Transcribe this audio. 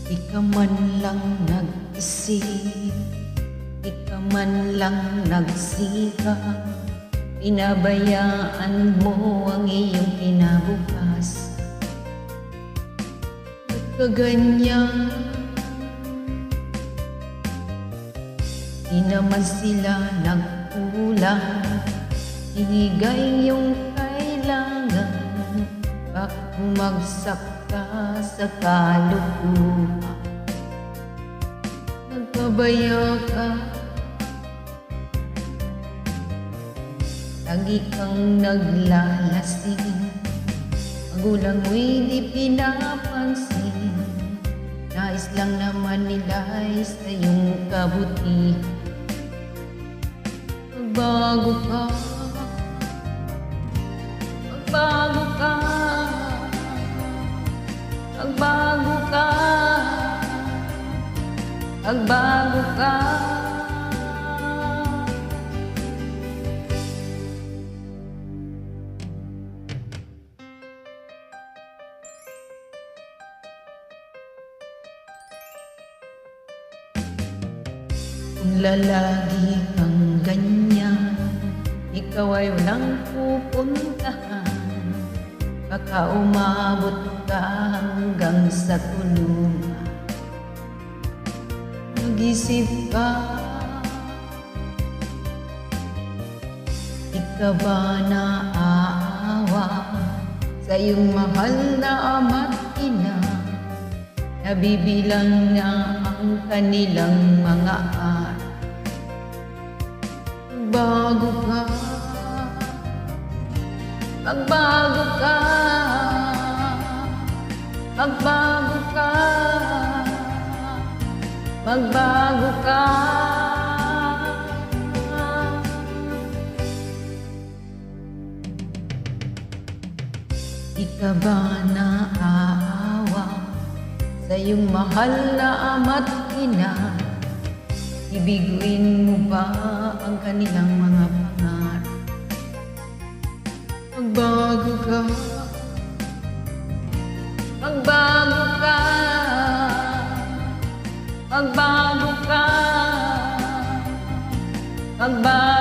Di ka man lang nag-isip, di ka man lang nagsikap, pinabayaan mo ang iyong kinabukas. Ba't ka ganyan? Di naman sila nagkulang, ibigay yung kailangan. Bakit bumagsak ka sa kalukuhan? Nagpabaya ka, lagi kang naglalasing, magulang mo'y di pinapansin. Nais lang naman nila ay sa iyong kabutihan. Magbago ka, magbago ka, magbago ka, magbago ka. Kung lalagi kang ganyan, ikaw ay walang pupuntahan. Baka umabot ka hanggang sa kulungan. Mag-isip ka, di ka ba naaawa sa iyong mahal na ama't ina? Nabibilang na ang kanilang mga araw. Magbago ka, magbago ka, magbago ka, magbago ka. Di ka ba naaawa sa iyong mahal na ama't ina? Ibiguin mo ba ang kanilang mga pangarap? Magbago ka, magbago ka, magbago ka, magbago ka.